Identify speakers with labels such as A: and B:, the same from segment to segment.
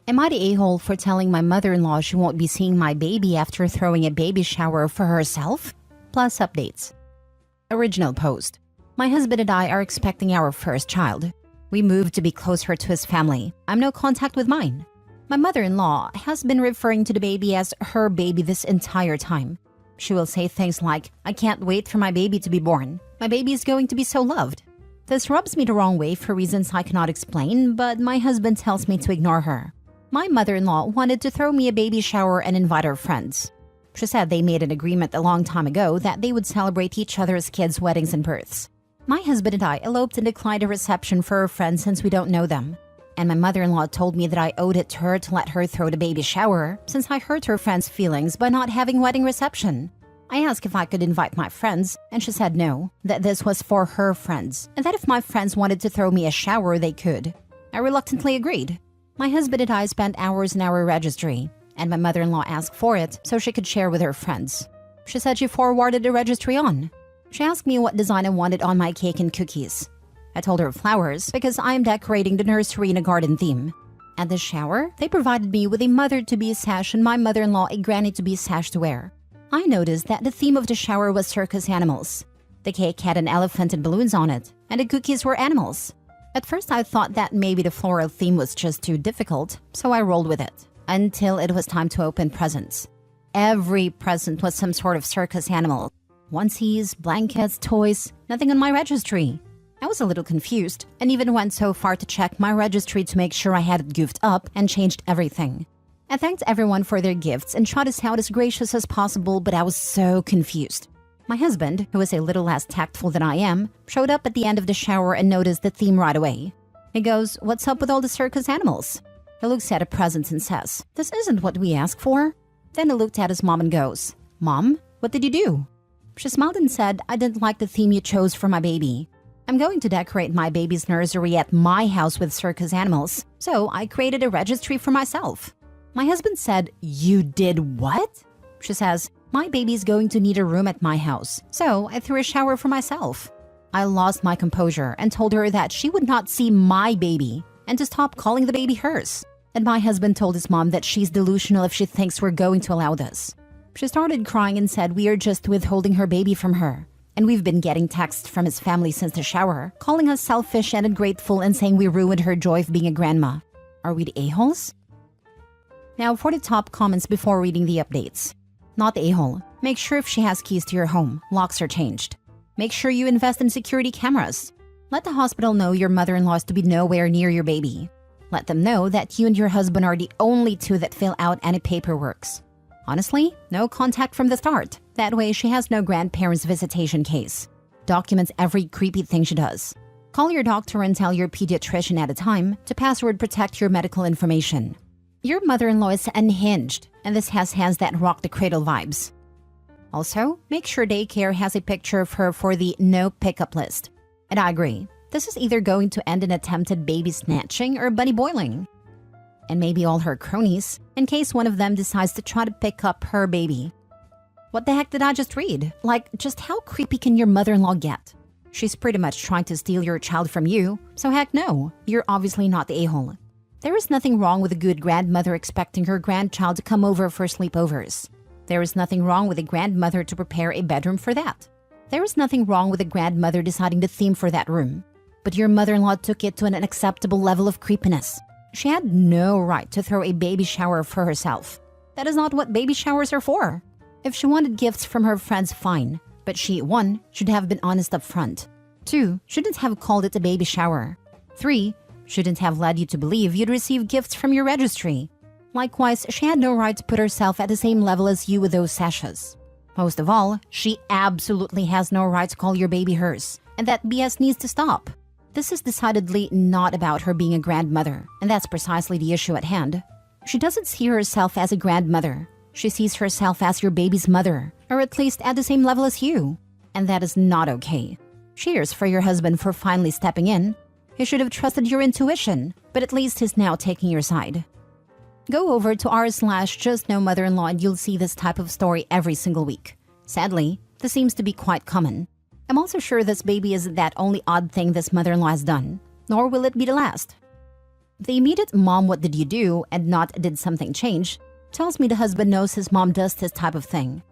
A: Am I the a-hole for telling my mother-in-law she won't be seeing my baby after throwing a baby shower for herself? Plus updates. Original post. My husband and I are expecting our first child. We moved to be closer to his family. I'm no contact with mine. My mother-in-law has been referring to the baby as her baby this entire time. She will say things like, I can't wait for my baby to be born. My baby is going to be so loved. This rubs me the wrong way for reasons I cannot explain, but my husband tells me to ignore her. My mother-in-law wanted to throw me a baby shower and invite her friends. She said they made an agreement a long time ago that they would celebrate each other's kids' weddings and births. My husband and I eloped and declined a reception for her friends since we don't know them. And my mother-in-law told me that I owed it to her to let her throw the baby shower since I hurt her friends' feelings by not having wedding reception. I asked if I could invite my friends, and she said no, that this was for her friends, and that if my friends wanted to throw me a shower, they could. I reluctantly agreed. My husband and I spent hours in our registry, and my mother-in-law asked for it so she could share with her friends. She said she forwarded the registry on. She asked me what design I wanted on my cake and cookies. I told her flowers because I am decorating the nursery in a garden theme. At the shower, they provided me with a mother-to-be sash and my mother-in-law a granny-to-be sash to wear. I noticed that the theme of the shower was circus animals. The cake had an elephant and balloons on it, and the cookies were animals. At first, I thought that maybe the floral theme was just too difficult, so I rolled with it, until it was time to open presents. Every present was some sort of circus animal. Onesies, blankets, toys, nothing on my registry. I was a little confused, and even went so far to check my registry to make sure I had it goofed up and changed everything. I thanked everyone for their gifts and tried to sound as gracious as possible, but I was so confused. My husband, who is a little less tactful than I am, showed up at the end of the shower and noticed the theme right away. He goes, "What's up with all the circus animals?" He looks at the presents and says, "This isn't what we asked for." Then he looked at his mom and goes, "Mom, what did you do?" She smiled and said, "I didn't like the theme you chose for my baby. I'm going to decorate my baby's nursery at my house with circus animals, so I created a registry for myself." My husband said, "You did what?" She says, "My baby's going to need a room at my house, so I threw a shower for myself." I lost my composure and told her that she would not see my baby and to stop calling the baby hers. And my husband told his mom that she's delusional if she thinks we're going to allow this. She started crying and said we are just withholding her baby from her. And we've been getting texts from his family since the shower, calling us selfish and ungrateful and saying we ruined her joy of being a grandma. Are we the a-holes? Now for the top comments before reading the updates. Not the a-hole. Make sure if she has keys to your home, locks are changed. Make sure you invest in security cameras. Let the hospital know your mother-in-law is to be nowhere near your baby. Let them know that you and your husband are the only two that fill out any paperworks. Honestly, no contact from the start. That way she has no grandparents' visitation case. Documents every creepy thing she does. Call your doctor and tell your pediatrician at a time to password protect your medical information. Your mother-in-law is unhinged, and this has hands that rock the cradle vibes. Also, make sure daycare has a picture of her for the no pickup list. And I agree, this is either going to end in attempted baby snatching or bunny boiling. And maybe all her cronies, in case one of them decides to try to pick up her baby. What the heck did I just read? Like, just how creepy can your mother-in-law get? She's pretty much trying to steal your child from you, so heck no, you're obviously not the a-hole. There is nothing wrong with a good grandmother expecting her grandchild to come over for sleepovers. There is nothing wrong with a grandmother to prepare a bedroom for that. There is nothing wrong with a grandmother deciding the theme for that room. But your mother-in-law took it to an unacceptable level of creepiness. She had no right to throw a baby shower for herself. That is not what baby showers are for. If she wanted gifts from her friends, fine. But she, 1, should have been honest up front. 2, shouldn't have called it a baby shower. 3, shouldn't have led you to believe you'd receive gifts from your registry. Likewise, she had no right to put herself at the same level as you with those sashes. Most of all, she absolutely has no right to call your baby hers, and that BS needs to stop. This is decidedly not about her being a grandmother, and that's precisely the issue at hand. She doesn't see herself as a grandmother. She sees herself as your baby's mother, or at least at the same level as you. And that is not okay. Cheers for your husband for finally stepping in. He should have trusted your intuition, but at least he's now taking your side. Go over to r/justknowmother-in-law and you'll see this type of story every single week. Sadly, this seems to be quite common. I'm also sure this baby isn't that only odd thing this mother-in-law has done, nor will it be the last. The immediate "Mom, what did you do?" and not "Did something change?" tells me the husband knows his mom does this type of thing.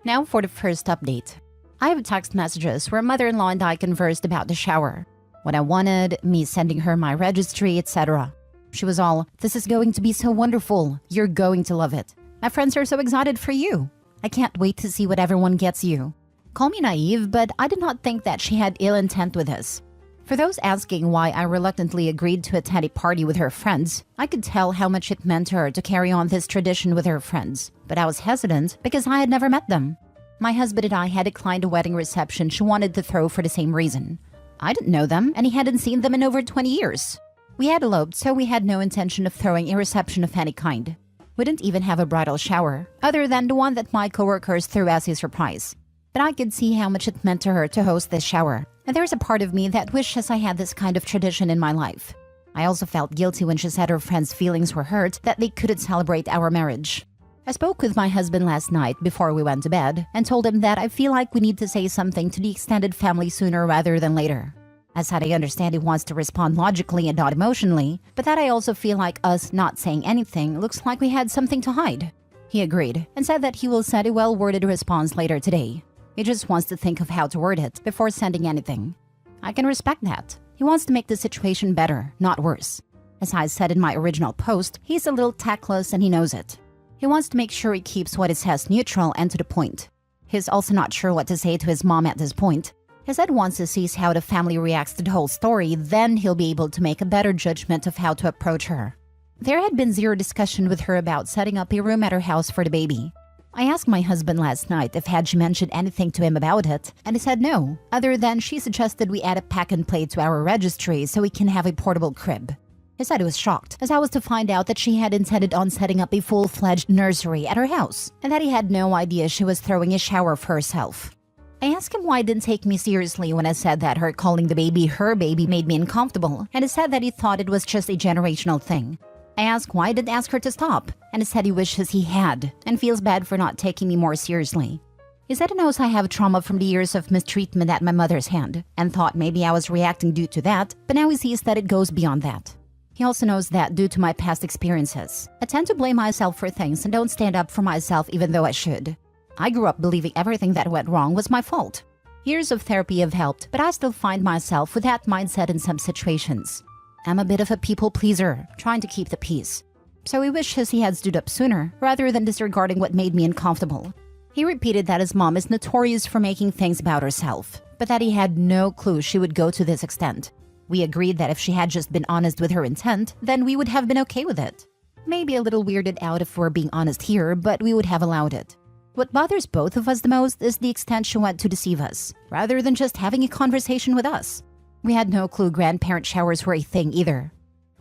A: Now for the first update. I have text messages where mother-in-law and I conversed about the shower. What I wanted, me sending her my registry, etc. She was all, "This is going to be so wonderful. You're going to love it. My friends are so excited for you. I can't wait to see what everyone gets you." Call me naive, but I did not think that she had ill intent with this. For those asking why I reluctantly agreed to attend a party with her friends, I could tell how much it meant to her to carry on this tradition with her friends. But I was hesitant because I had never met them. My husband and I had declined a wedding reception she wanted to throw for the same reason. I didn't know them, and he hadn't seen them in over 20 years. We had eloped, so we had no intention of throwing a reception of any kind. We didn't even have a bridal shower, other than the one that my coworkers threw as a surprise. But I could see how much it meant to her to host this shower, and there's a part of me that wishes I had this kind of tradition in my life. I also felt guilty when she said her friends' feelings were hurt that they couldn't celebrate our marriage. I spoke with my husband last night before we went to bed and told him that I feel like we need to say something to the extended family sooner rather than later. I said I understand he wants to respond logically and not emotionally, but that I also feel like us not saying anything looks like we had something to hide. He agreed and said that he will send a well-worded response later today. He just wants to think of how to word it before sending anything. I can respect that. He wants to make the situation better, not worse. As I said in my original post, he's a little tactless and he knows it. He wants to make sure he keeps what he says neutral and to the point. He's also not sure what to say to his mom at this point. He said once he sees how the family reacts to the whole story, then he'll be able to make a better judgment of how to approach her. There had been zero discussion with her about setting up a room at her house for the baby. I asked my husband last night if had she mentioned anything to him about it, and he said no, other than she suggested we add a pack and play to our registry so we can have a portable crib. He said he was shocked, as I was to find out that she had intended on setting up a full-fledged nursery at her house, and that he had no idea she was throwing a shower for herself. I asked him why he didn't take me seriously when I said that her calling the baby her baby made me uncomfortable, and he said that he thought it was just a generational thing. I asked why I didn't ask her to stop, and he said he wishes he had, and feels bad for not taking me more seriously. He said he knows I have trauma from the years of mistreatment at my mother's hand, and thought maybe I was reacting due to that, but now he sees that it goes beyond that. He also knows that due to my past experiences, I tend to blame myself for things and don't stand up for myself even though I should. I grew up believing everything that went wrong was my fault. Years of therapy have helped, but I still find myself with that mindset in some situations. I'm a bit of a people pleaser, trying to keep the peace. So he wishes he had stood up sooner, rather than disregarding what made me uncomfortable. He repeated that his mom is notorious for making things about herself, but that he had no clue she would go to this extent. We agreed that if she had just been honest with her intent, then we would have been okay with it. Maybe a little weirded out if we're being honest here, but we would have allowed it. What bothers both of us the most is the extent she went to deceive us, rather than just having a conversation with us. We had no clue grandparent showers were a thing either.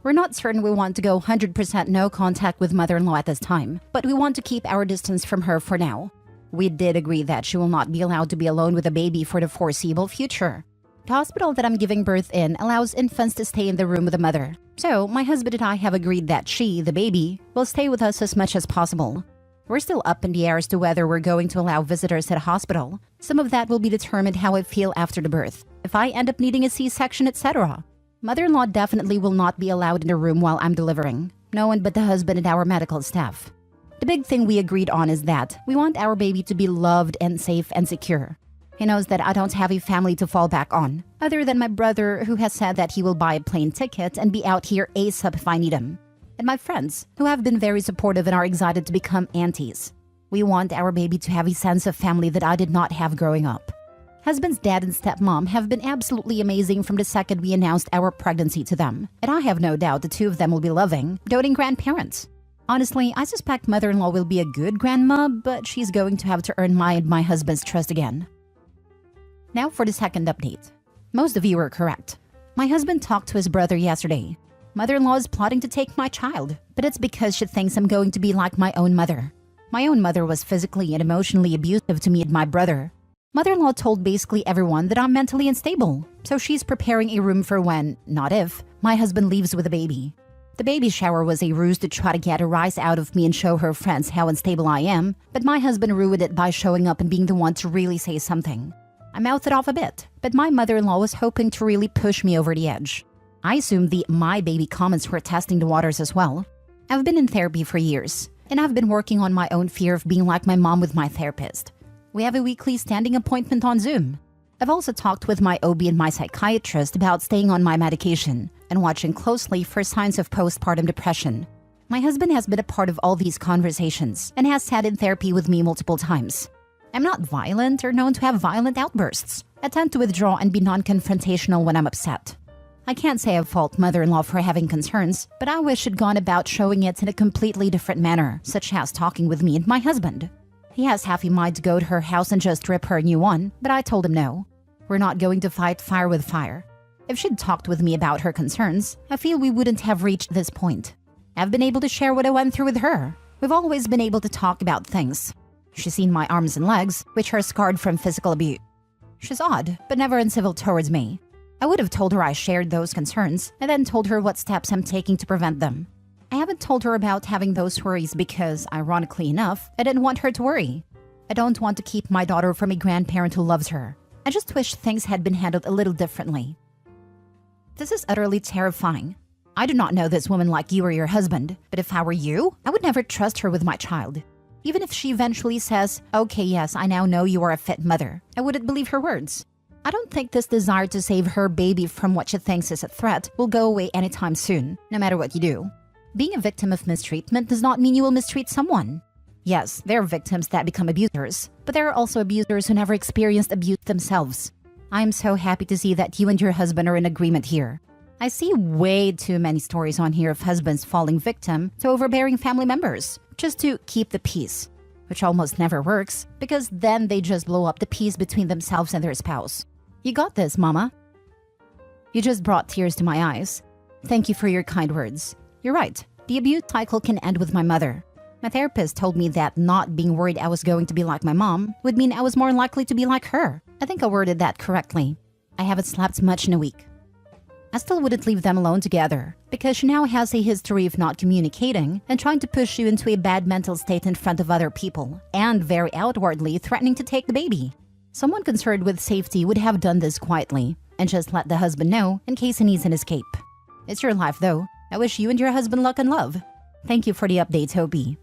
A: We're not certain we want to go 100% no contact with mother-in-law at this time, but we want to keep our distance from her for now. We did agree that she will not be allowed to be alone with a baby for the foreseeable future. The hospital that I'm giving birth in allows infants to stay in the room with the mother. So my husband and I have agreed that she, the baby, will stay with us as much as possible. We're still up in the air as to whether we're going to allow visitors at a hospital. Some of that will be determined how I feel after the birth, if I end up needing a C-section, etc. Mother-in-law definitely will not be allowed in the room while I'm delivering. No one but the husband and our medical staff. The big thing we agreed on is that we want our baby to be loved and safe and secure. He knows that I don't have a family to fall back on, other than my brother who has said that he will buy a plane ticket and be out here ASAP if I need him. And my friends, who have been very supportive and are excited to become aunties. We want our baby to have a sense of family that I did not have growing up. Husband's dad and stepmom have been absolutely amazing from the second we announced our pregnancy to them, and I have no doubt the two of them will be loving, doting grandparents. Honestly, I suspect mother-in-law will be a good grandma, but she's going to have to earn my and my husband's trust again. Now for the second update. Most of you are correct. My husband talked to his brother yesterday. Mother-in-law is plotting to take my child, but it's because she thinks I'm going to be like my own mother. My own mother was physically and emotionally abusive to me and my brother. Mother-in-law told basically everyone that I'm mentally unstable, so she's preparing a room for when, not if, my husband leaves with a baby. The baby shower was a ruse to try to get a rise out of me and show her friends how unstable I am, but my husband ruined it by showing up and being the one to really say something. I mouthed it off a bit, but my mother-in-law was hoping to really push me over the edge. I assume the "my baby" comments were testing the waters as well. I've been in therapy for years, and I've been working on my own fear of being like my mom with my therapist. We have a weekly standing appointment on Zoom. I've also talked with my OB and my psychiatrist about staying on my medication and watching closely for signs of postpartum depression. My husband has been a part of all these conversations and has sat in therapy with me multiple times. I'm not violent or known to have violent outbursts. I tend to withdraw and be non-confrontational when I'm upset. I can't say I fault mother-in-law for having concerns, but I wish she'd gone about showing it in a completely different manner, such as talking with me and my husband. He has half a mind to go to her house and just rip her a new one, but I told him no. We're not going to fight fire with fire. If she'd talked with me about her concerns, I feel we wouldn't have reached this point. I've been able to share what I went through with her. We've always been able to talk about things. She's seen my arms and legs, which are scarred from physical abuse. She's odd, but never uncivil towards me. I would have told her I shared those concerns and then told her what steps I'm taking to prevent them. I haven't told her about having those worries because, ironically enough, I didn't want her to worry. I don't want to keep my daughter from a grandparent who loves her. I just wish things had been handled a little differently. This is utterly terrifying. I do not know this woman like you or your husband, but if I were you, I would never trust her with my child. Even if she eventually says, "Okay, yes, I now know you are a fit mother," I wouldn't believe her words. I don't think this desire to save her baby from what she thinks is a threat will go away anytime soon, no matter what you do. Being a victim of mistreatment does not mean you will mistreat someone. Yes, there are victims that become abusers, but there are also abusers who never experienced abuse themselves. I am so happy to see that you and your husband are in agreement here. I see way too many stories on here of husbands falling victim to overbearing family members just to keep the peace, which almost never works because then they just blow up the peace between themselves and their spouse. You got this, Mama. You just brought tears to my eyes. Thank you for your kind words. You're right. The abuse cycle can end with my mother. My therapist told me that not being worried I was going to be like my mom would mean I was more likely to be like her. I think I worded that correctly. I haven't slept much in a week. I still wouldn't leave them alone together because she now has a history of not communicating and trying to push you into a bad mental state in front of other people and very outwardly threatening to take the baby. Someone concerned with safety would have done this quietly and just let the husband know in case he needs an escape. It's your life though. I wish you and your husband luck and love. Thank you for the update, Toby.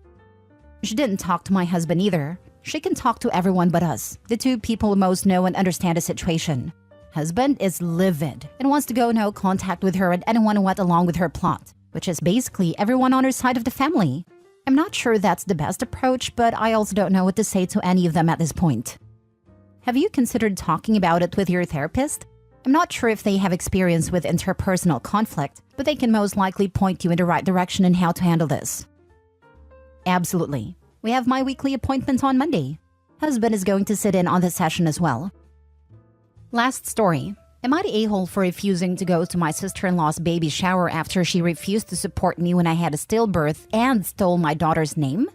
A: She didn't talk to my husband either. She can talk to everyone but us, the two people who most know and understand the situation. Husband is livid and wants to go no contact with her and anyone who went along with her plot, which is basically everyone on her side of the family. I'm not sure that's the best approach, but I also don't know what to say to any of them at this point. Have you considered talking about it with your therapist? I'm not sure if they have experience with interpersonal conflict, but they can most likely point you in the right direction in how to handle this. Absolutely. We have my weekly appointment on Monday. Husband is going to sit in on the session as well. Last story. Am I the a-hole for refusing to go to my sister-in-law's baby shower after she refused to support me when I had a stillbirth and stole my daughter's name?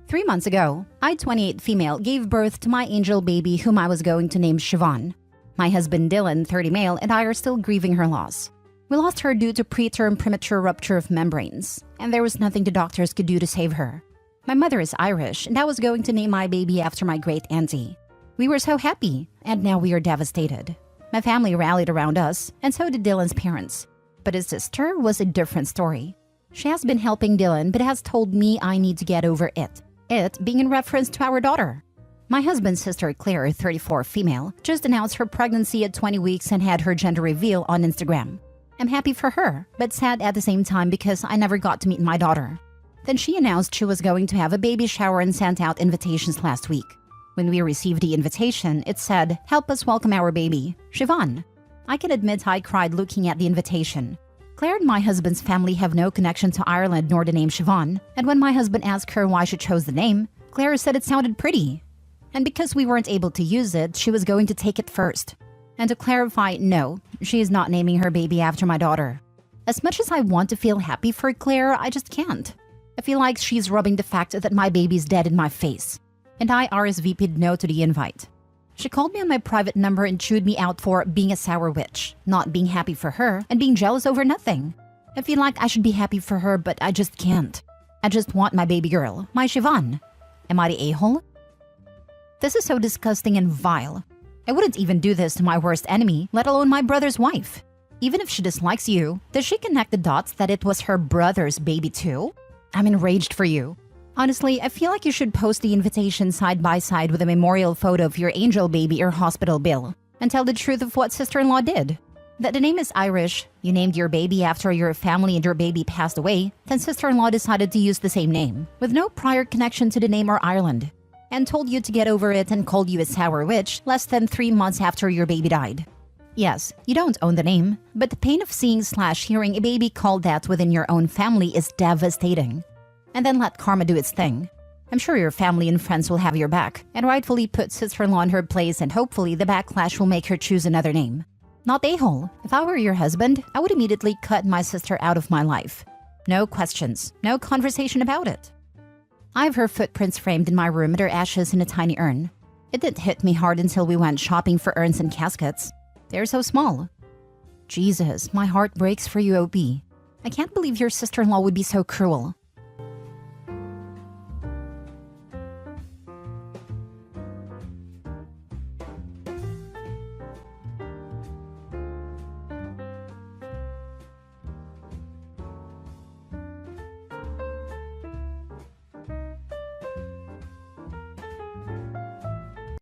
A: 3 months ago, I, 28 female, gave birth to my angel baby whom I was going to name Siobhan. My husband Dylan, 30 male, and I are still grieving her loss. We lost her due to preterm premature rupture of membranes, and there was nothing the doctors could do to save her. My mother is Irish, and I was going to name my baby after my great-auntie. We were so happy, and now we are devastated. My family rallied around us, and so did Dylan's parents. But his sister was a different story. She has been helping Dylan, but has told me I need to get over it. It being in reference to our daughter. My husband's sister, Claire, 34 female, just announced her pregnancy at 20 weeks and had her gender reveal on Instagram. I'm happy for her, but sad at the same time because I never got to meet my daughter. Then she announced she was going to have a baby shower and sent out invitations last week. When we received the invitation, it said, "Help us welcome our baby, Siobhan." I can admit I cried looking at the invitation. Claire and my husband's family have no connection to Ireland nor the name Siobhan, and when my husband asked her why she chose the name, Claire said it sounded pretty. And because we weren't able to use it, she was going to take it first. And to clarify, no, she is not naming her baby after my daughter. As much as I want to feel happy for Claire, I just can't. I feel like she's rubbing the fact that my baby's dead in my face. And I RSVP'd no to the invite. She called me on my private number and chewed me out for being a sour witch, not being happy for her, and being jealous over nothing. I feel like I should be happy for her, but I just can't. I just want my baby girl, my Siobhan. Am I the a-hole? This is so disgusting and vile. I wouldn't even do this to my worst enemy, let alone my brother's wife. Even if she dislikes you, does she connect the dots that it was her brother's baby too? I'm enraged for you. Honestly, I feel like you should post the invitation side by side with a memorial photo of your angel baby or hospital bill and tell the truth of what sister-in-law did. That the name is Irish, you named your baby after your family and your baby passed away, then sister-in-law decided to use the same name, with no prior connection to the name or Ireland, and told you to get over it and called you a sour witch less than 3 months after your baby died. Yes, you don't own the name, but the pain of seeing/hearing a baby called that within your own family is devastating. And then let karma do its thing. I'm sure your family and friends will have your back, and rightfully put sister-in-law in her place, and hopefully the backlash will make her choose another name. Not a-hole. If I were your husband, I would immediately cut my sister out of my life. No questions, no conversation about it. I have her footprints framed in my room and her ashes in a tiny urn. It didn't hit me hard until we went shopping for urns and caskets. They're so small. Jesus, my heart breaks for you, OB. I can't believe your sister-in-law would be so cruel.